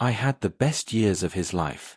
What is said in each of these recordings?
"I had the best years of his life."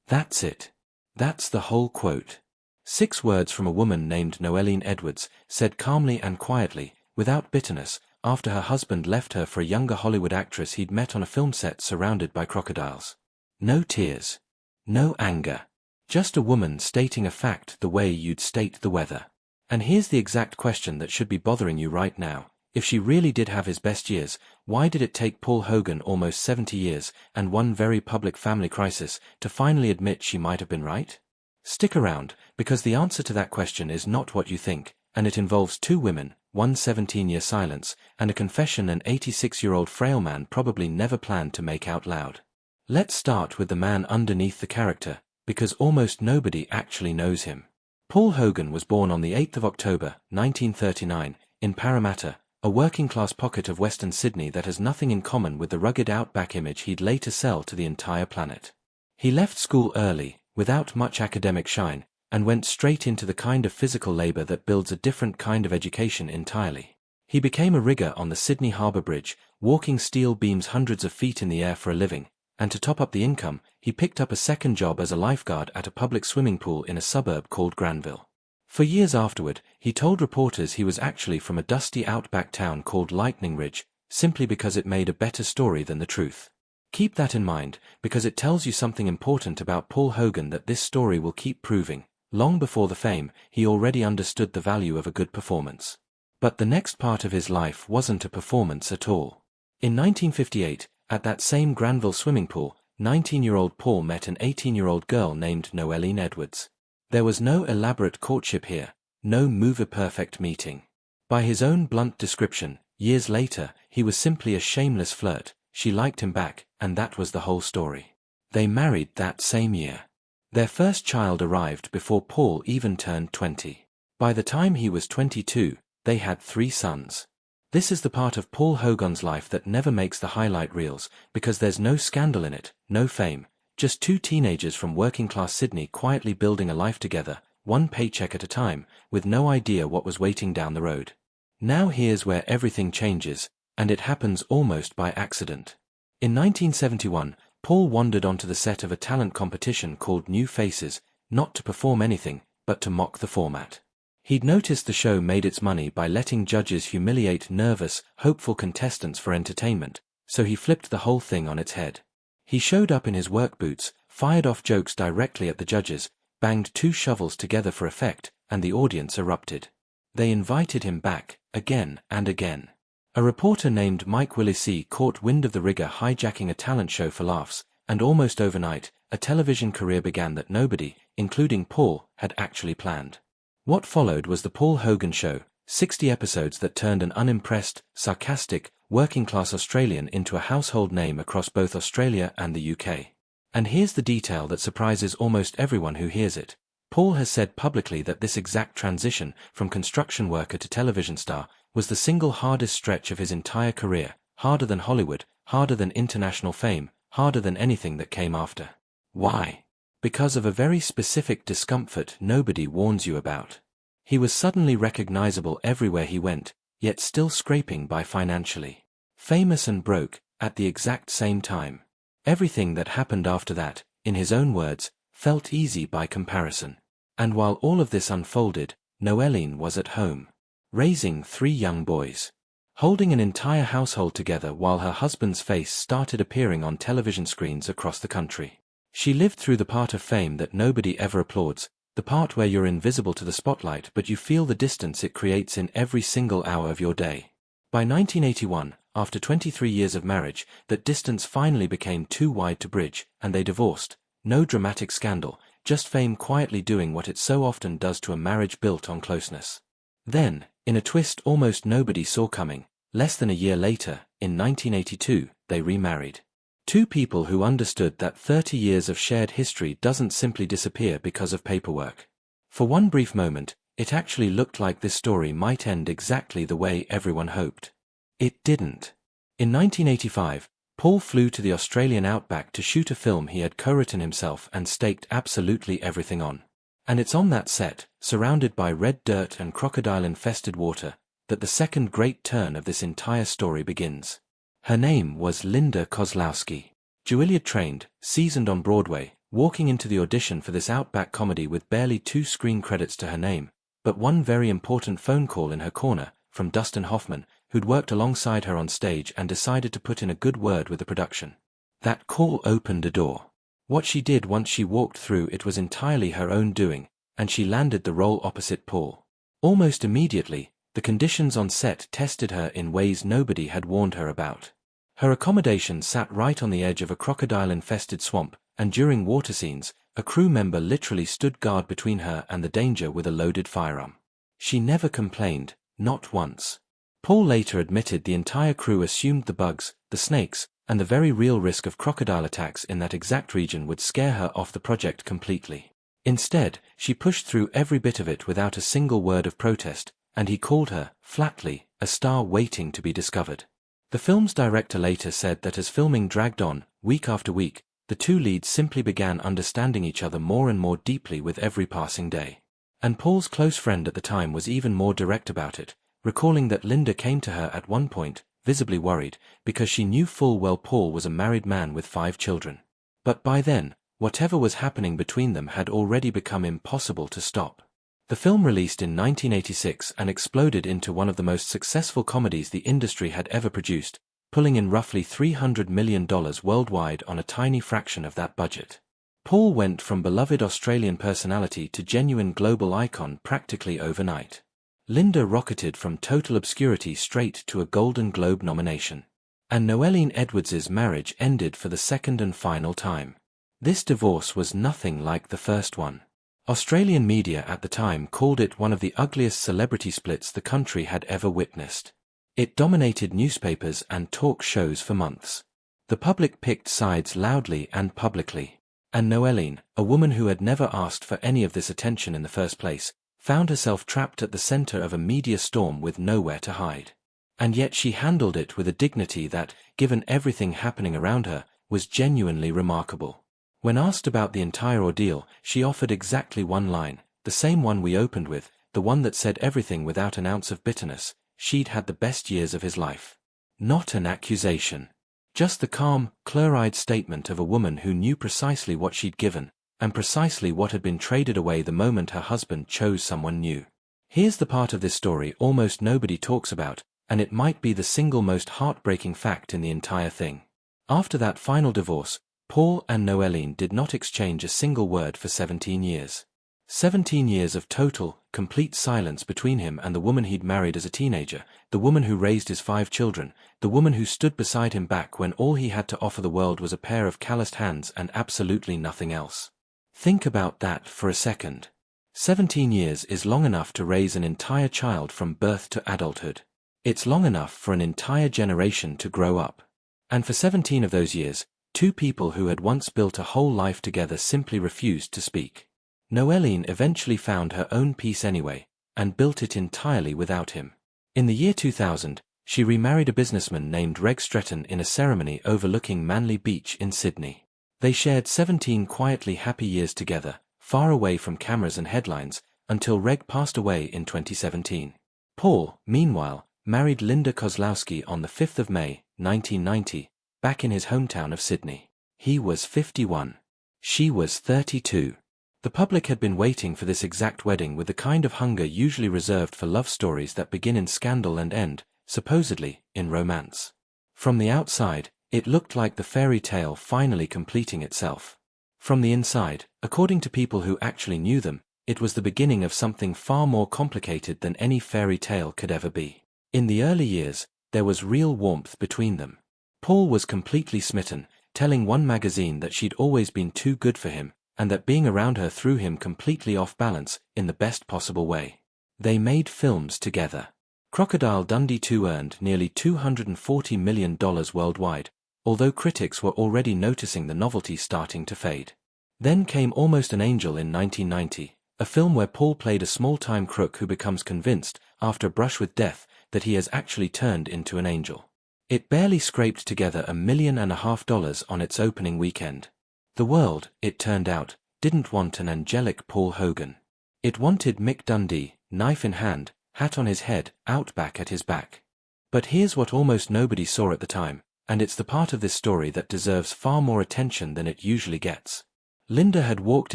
That's it. That's the whole quote. 6 words from a woman named Noeline Edwards, said calmly and quietly, without bitterness, after her husband left her for a younger Hollywood actress he'd met on a film set surrounded by crocodiles. No tears. No anger. Just a woman stating a fact the way you'd state the weather. And here's the exact question that should be bothering you right now. If she really did have his best years, why did it take Paul Hogan almost 70 years and one very public family crisis to finally admit she might have been right? Stick around, because the answer to that question is not what you think, and it involves 2 women, one 17-year silence, and a confession an 86-year-old frail man probably never planned to make out loud. Let's start with the man underneath the character, because almost nobody actually knows him. Paul Hogan was born on the 8th of October, 1939, in Parramatta, a working-class pocket of Western Sydney that has nothing in common with the rugged outback image he'd later sell to the entire planet. He left school early, without much academic shine, and went straight into the kind of physical labor that builds a different kind of education entirely. He became a rigger on the Sydney Harbour Bridge, walking steel beams hundreds of feet in the air for a living, and to top up the income, he picked up a second job as a lifeguard at a public swimming pool in a suburb called Granville. For years afterward, he told reporters he was actually from a dusty outback town called Lightning Ridge, simply because it made a better story than the truth. Keep that in mind, because it tells you something important about Paul Hogan that this story will keep proving. Long before the fame, he already understood the value of a good performance. But the next part of his life wasn't a performance at all. In 1958, at that same Granville swimming pool, 19-year-old Paul met an 18-year-old girl named Noeline Edwards. There was no elaborate courtship here, no movie-perfect meeting. By his own blunt description, years later, he was simply a shameless flirt. She liked him back, and that was the whole story. They married that same year. Their first child arrived before Paul even turned 20. By the time he was 22, they had 3 sons. This is the part of Paul Hogan's life that never makes the highlight reels, because there's no scandal in it, no fame, just 2 teenagers from working-class Sydney quietly building a life together, one paycheck at a time, with no idea what was waiting down the road. Now here's where everything changes, and it happens almost by accident. In 1971, Paul wandered onto the set of a talent competition called New Faces, not to perform anything, but to mock the format. He'd noticed the show made its money by letting judges humiliate nervous, hopeful contestants for entertainment, so he flipped the whole thing on its head. He showed up in his work boots, fired off jokes directly at the judges, banged 2 shovels together for effect, and the audience erupted. They invited him back, again and again. A reporter named Mike Willesee caught wind of the rigger hijacking a talent show for laughs, and almost overnight, a television career began that nobody, including Paul, had actually planned. What followed was the Paul Hogan Show, 60 episodes that turned an unimpressed, sarcastic, working-class Australian into a household name across both Australia and the UK. And here's the detail that surprises almost everyone who hears it. Paul has said publicly that this exact transition from construction worker to television star was the single hardest stretch of his entire career, harder than Hollywood, harder than international fame, harder than anything that came after. Why? Because of a very specific discomfort nobody warns you about. He was suddenly recognizable everywhere he went, yet still scraping by financially. Famous and broke, at the exact same time. Everything that happened after that, in his own words, felt easy by comparison. And while all of this unfolded, Noeline was at home, raising 3 young boys, holding an entire household together while her husband's face started appearing on television screens across the country. She lived through the part of fame that nobody ever applauds, the part where you're invisible to the spotlight but you feel the distance it creates in every single hour of your day. By 1981, after 23 years of marriage, that distance finally became too wide to bridge, and they divorced. No dramatic scandal, just fame quietly doing what it so often does to a marriage built on closeness. Then, in a twist almost nobody saw coming, less than a year later, in 1982, they remarried. 2 people who understood that 30 years of shared history doesn't simply disappear because of paperwork. For one brief moment, it actually looked like this story might end exactly the way everyone hoped. It didn't. In 1985, Paul flew to the Australian outback to shoot a film he had co-written himself and staked absolutely everything on. And it's on that set, surrounded by red dirt and crocodile-infested water, that the second great turn of this entire story begins. Her name was Linda Kozlowski. Juilliard trained, seasoned on Broadway, walking into the audition for this Outback comedy with barely 2 screen credits to her name, but one very important phone call in her corner, from Dustin Hoffman, who'd worked alongside her on stage and decided to put in a good word with the production. That call opened a door. What she did once she walked through it was entirely her own doing, and she landed the role opposite Paul. Almost immediately, the conditions on set tested her in ways nobody had warned her about. Her accommodation sat right on the edge of a crocodile-infested swamp, and during water scenes, a crew member literally stood guard between her and the danger with a loaded firearm. She never complained, not once. Paul later admitted the entire crew assumed the bugs, the snakes, and the very real risk of crocodile attacks in that exact region would scare her off the project completely. Instead, she pushed through every bit of it without a single word of protest, and he called her, flatly, a star waiting to be discovered. The film's director later said that as filming dragged on, week after week, the two leads simply began understanding each other more and more deeply with every passing day. And Paul's close friend at the time was even more direct about it, recalling that Linda came to her at one point, visibly worried, because she knew full well Paul was a married man with 5 children. But by then, whatever was happening between them had already become impossible to stop. The film released in 1986 and exploded into one of the most successful comedies the industry had ever produced, pulling in roughly $300 million worldwide on a tiny fraction of that budget. Paul went from beloved Australian personality to genuine global icon practically overnight. Linda rocketed from total obscurity straight to a Golden Globe nomination. And Noeline Edwards's marriage ended for the second and final time. This divorce was nothing like the first one. Australian media at the time called it one of the ugliest celebrity splits the country had ever witnessed. It dominated newspapers and talk shows for months. The public picked sides loudly and publicly. And Noeline, a woman who had never asked for any of this attention in the first place, found herself trapped at the center of a media storm with nowhere to hide. And yet she handled it with a dignity that, given everything happening around her, was genuinely remarkable. When asked about the entire ordeal, she offered exactly one line, the same one we opened with, the one that said everything without an ounce of bitterness: she'd had the best years of his life. Not an accusation. Just the calm, clear-eyed statement of a woman who knew precisely what she'd given, and precisely what had been traded away the moment her husband chose someone new. Here's the part of this story almost nobody talks about, and it might be the single most heartbreaking fact in the entire thing. After that final divorce, Paul and Noeline did not exchange a single word for 17 years. 17 years of total, complete silence between him and the woman he'd married as a teenager, the woman who raised his 5 children, the woman who stood beside him back when all he had to offer the world was a pair of calloused hands and absolutely nothing else. Think about that for a second. 17 years is long enough to raise an entire child from birth to adulthood. It's long enough for an entire generation to grow up. And for 17 of those years, 2 people who had once built a whole life together simply refused to speak. Noeline eventually found her own peace anyway, and built it entirely without him. In the year 2000, she remarried a businessman named Reg Stretton in a ceremony overlooking Manly Beach in Sydney. They shared 17 quietly happy years together, far away from cameras and headlines, until Reg passed away in 2017. Paul, meanwhile, married Linda Kozlowski on the 5th of May, 1990, back in his hometown of Sydney. He was 51. She was 32. The public had been waiting for this exact wedding with the kind of hunger usually reserved for love stories that begin in scandal and end, supposedly, in romance. From the outside, it looked like the fairy tale finally completing itself. From the inside, according to people who actually knew them, it was the beginning of something far more complicated than any fairy tale could ever be. In the early years, there was real warmth between them. Paul was completely smitten, telling one magazine that she'd always been too good for him, and that being around her threw him completely off balance, in the best possible way. They made films together. Crocodile Dundee 2 earned nearly $240 million worldwide, although critics were already noticing the novelty starting to fade. Then came Almost an Angel in 1990, a film where Paul played a small-time crook who becomes convinced, after a brush with death, that he has actually turned into an angel. It barely scraped together $1.5 million on its opening weekend. The world, it turned out, didn't want an angelic Paul Hogan. It wanted Mick Dundee, knife in hand, hat on his head, Outback at his back. But here's what almost nobody saw at the time: And it's the part of this story that deserves far more attention than it usually gets. Linda had walked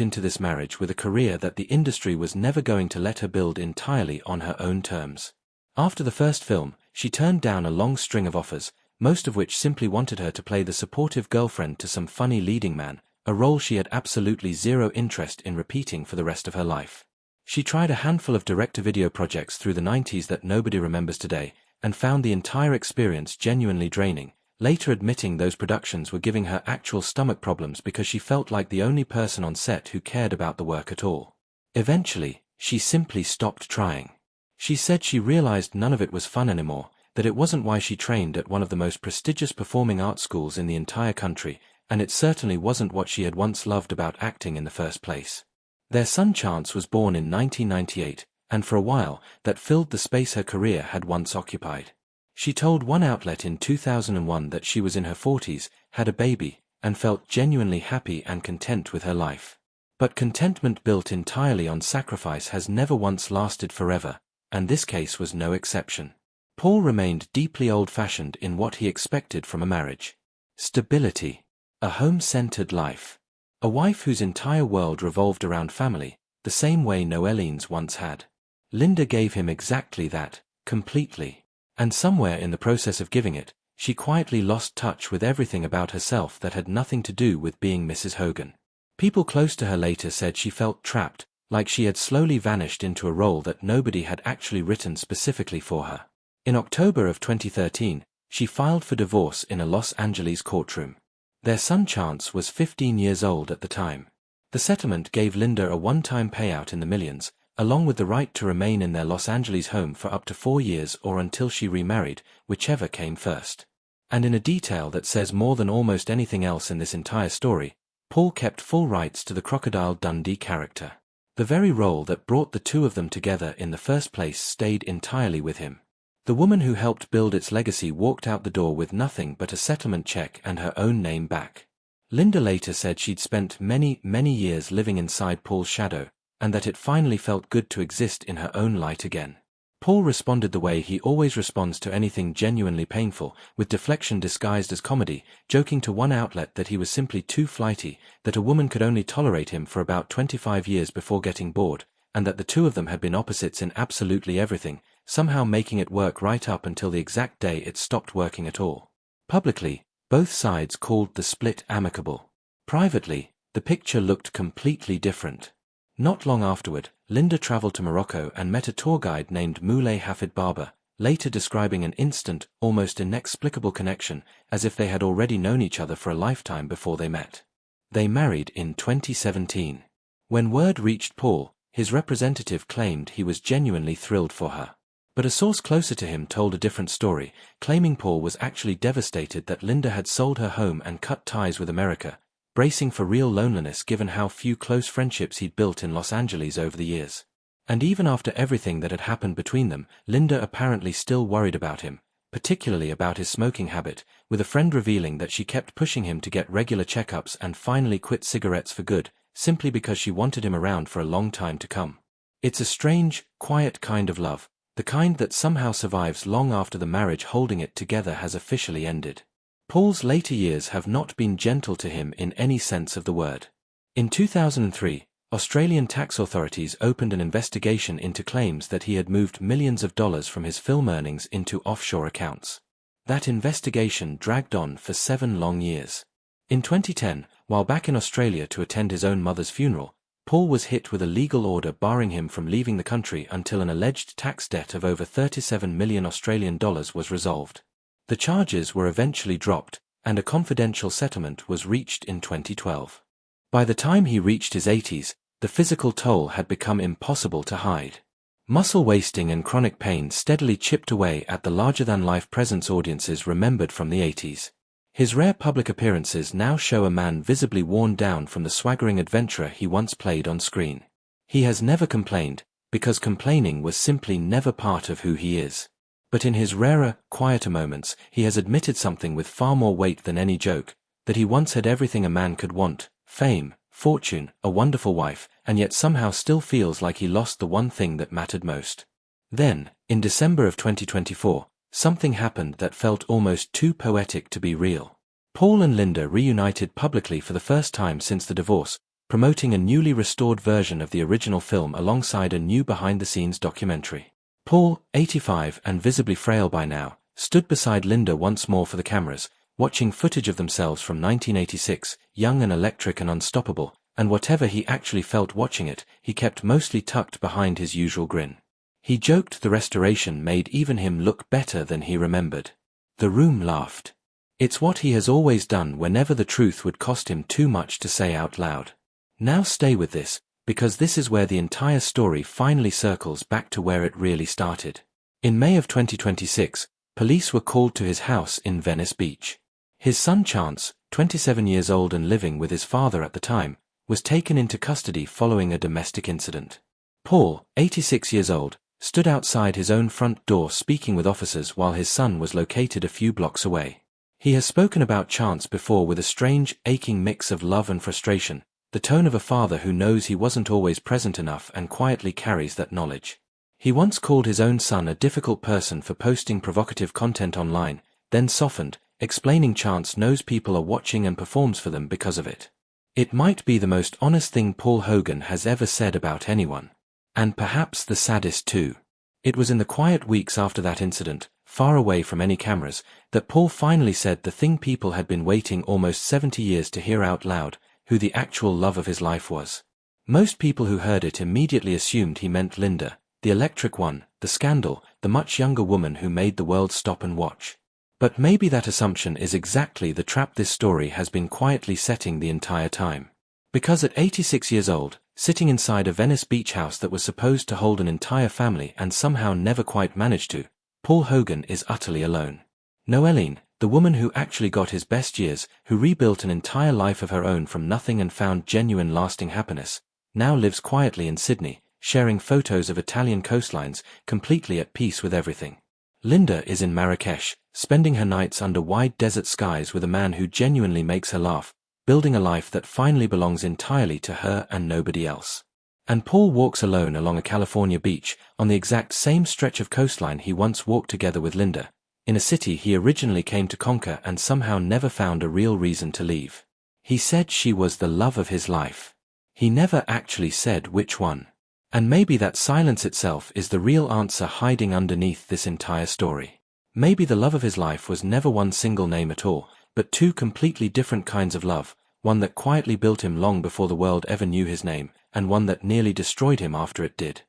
into this marriage with a career that the industry was never going to let her build entirely on her own terms. After the first film, she turned down a long string of offers, most of which simply wanted her to play the supportive girlfriend to some funny leading man, a role she had absolutely zero interest in repeating for the rest of her life. She tried a handful of direct-to-video projects through the 90s that nobody remembers today, and found the entire experience genuinely draining, later admitting those productions were giving her actual stomach problems because she felt like the only person on set who cared about the work at all. Eventually, she simply stopped trying. She said she realized none of it was fun anymore, that it wasn't why she trained at one of the most prestigious performing arts schools in the entire country, and it certainly wasn't what she had once loved about acting in the first place. Their son Chance was born in 1998, and for a while, that filled the space her career had once occupied. She told one outlet in 2001 that she was in her 40s, had a baby, and felt genuinely happy and content with her life. But contentment built entirely on sacrifice has never once lasted forever, and this case was no exception. Paul remained deeply old-fashioned in what he expected from a marriage. Stability. A home-centered life. A wife whose entire world revolved around family, the same way Noeline's once had. Linda gave him exactly that, completely. And somewhere in the process of giving it, she quietly lost touch with everything about herself that had nothing to do with being Mrs. Hogan. People close to her later said she felt trapped, like she had slowly vanished into a role that nobody had actually written specifically for her. In October of 2013, she filed for divorce in a Los Angeles courtroom. Their son Chance was 15 years old at the time. The settlement gave Linda a one-time payout in the millions, along with the right to remain in their Los Angeles home for up to 4 years or until she remarried, whichever came first. And in a detail that says more than almost anything else in this entire story, Paul kept full rights to the Crocodile Dundee character. The very role that brought the two of them together in the first place stayed entirely with him. The woman who helped build its legacy walked out the door with nothing but a settlement check and her own name back. Linda later said she'd spent many years living inside Paul's shadow, and that it finally felt good to exist in her own light again. Paul responded the way he always responds to anything genuinely painful, with deflection disguised as comedy, joking to one outlet that he was simply too flighty, that a woman could only tolerate him for about 25 years before getting bored, and that the two of them had been opposites in absolutely everything, somehow making it work right up until the exact day it stopped working at all. Publicly, both sides called the split amicable. Privately, the picture looked completely different. Not long afterward, Linda traveled to Morocco and met a tour guide named Moulay Hafid Barber, later describing an instant, almost inexplicable connection, as if they had already known each other for a lifetime before they met. They married in 2017. When word reached Paul, his representative claimed he was genuinely thrilled for her. But a source closer to him told a different story, claiming Paul was actually devastated that Linda had sold her home and cut ties with America, bracing for real loneliness given how few close friendships he'd built in Los Angeles over the years. And even after everything that had happened between them, Linda apparently still worried about him, particularly about his smoking habit, with a friend revealing that she kept pushing him to get regular checkups and finally quit cigarettes for good, simply because she wanted him around for a long time to come. It's a strange, quiet kind of love, the kind that somehow survives long after the marriage holding it together has officially ended. Paul's later years have not been gentle to him in any sense of the word. In 2003, Australian tax authorities opened an investigation into claims that he had moved millions of dollars from his film earnings into offshore accounts. That investigation dragged on for 7 long years. In 2010, while back in Australia to attend his own mother's funeral, Paul was hit with a legal order barring him from leaving the country until an alleged tax debt of over 37 million Australian dollars was resolved. The charges were eventually dropped, and a confidential settlement was reached in 2012. By the time he reached his 80s, the physical toll had become impossible to hide. Muscle wasting and chronic pain steadily chipped away at the larger-than-life presence audiences remembered from the 80s. His rare public appearances now show a man visibly worn down from the swaggering adventurer he once played on screen. He has never complained, because complaining was simply never part of who he is. But in his rarer, quieter moments, he has admitted something with far more weight than any joke, that he once had everything a man could want, fame, fortune, a wonderful wife, and yet somehow still feels like he lost the one thing that mattered most. Then, in December of 2024, something happened that felt almost too poetic to be real. Paul and Linda reunited publicly for the first time since the divorce, promoting a newly restored version of the original film alongside a new behind-the-scenes documentary. Paul, 85 and visibly frail by now, stood beside Linda once more for the cameras, watching footage of themselves from 1986, young and electric and unstoppable, and whatever he actually felt watching it, he kept mostly tucked behind his usual grin. He joked the restoration made even him look better than he remembered. The room laughed. It's what he has always done whenever the truth would cost him too much to say out loud. Now stay with this, because this is where the entire story finally circles back to where it really started. In May of 2026, police were called to his house in Venice Beach. His son Chance, 27 years old and living with his father at the time, was taken into custody following a domestic incident. Paul, 86 years old, stood outside his own front door speaking with officers while his son was located a few blocks away. He has spoken about Chance before with a strange, aching mix of love and frustration, the tone of a father who knows he wasn't always present enough and quietly carries that knowledge. He once called his own son a difficult person for posting provocative content online, then softened, explaining Chance knows people are watching and performs for them because of it. It might be the most honest thing Paul Hogan has ever said about anyone. And perhaps the saddest too. It was in the quiet weeks after that incident, far away from any cameras, that Paul finally said the thing people had been waiting almost 70 years to hear out loud, who the actual love of his life was. Most people who heard it immediately assumed he meant Linda, the electric one, the scandal, the much younger woman who made the world stop and watch. But maybe that assumption is exactly the trap this story has been quietly setting the entire time. Because at 86 years old, sitting inside a Venice beach house that was supposed to hold an entire family and somehow never quite managed to, Paul Hogan is utterly alone. Noeline, the woman who actually got his best years, who rebuilt an entire life of her own from nothing and found genuine lasting happiness, now lives quietly in Sydney, sharing photos of Italian coastlines, completely at peace with everything. Linda is in Marrakesh, spending her nights under wide desert skies with a man who genuinely makes her laugh, building a life that finally belongs entirely to her and nobody else. And Paul walks alone along a California beach, on the exact same stretch of coastline he once walked together with Linda, in a city he originally came to conquer and somehow never found a real reason to leave. He said she was the love of his life. He never actually said which one. And maybe that silence itself is the real answer hiding underneath this entire story. Maybe the love of his life was never one single name at all, but two completely different kinds of love, one that quietly built him long before the world ever knew his name, and one that nearly destroyed him after it did.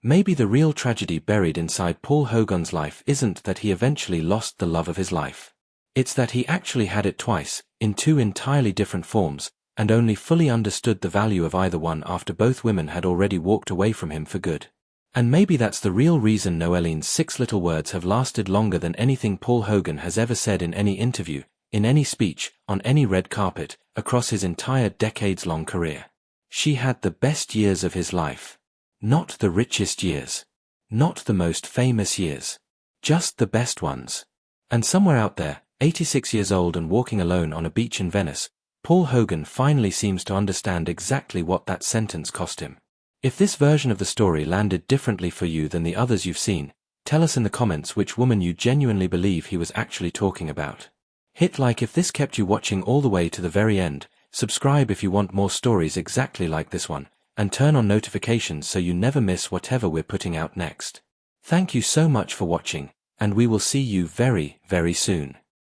Maybe the real tragedy buried inside Paul Hogan's life isn't that he eventually lost the love of his life. It's that he actually had it twice, in two entirely different forms, and only fully understood the value of either one after both women had already walked away from him for good. And maybe that's the real reason Noeline's 6 little words have lasted longer than anything Paul Hogan has ever said in any interview, in any speech, on any red carpet, across his entire decades-long career. She had the best years of his life. Not the richest years. Not the most famous years. Just the best ones. And somewhere out there, 86 years old and walking alone on a beach in Venice, Paul Hogan finally seems to understand exactly what that sentence cost him. If this version of the story landed differently for you than the others you've seen, tell us in the comments which woman you genuinely believe he was actually talking about. Hit like if this kept you watching all the way to the very end, subscribe if you want more stories exactly like this one, and turn on notifications so you never miss whatever we're putting out next. Thank you so much for watching, and we will see you very, very soon.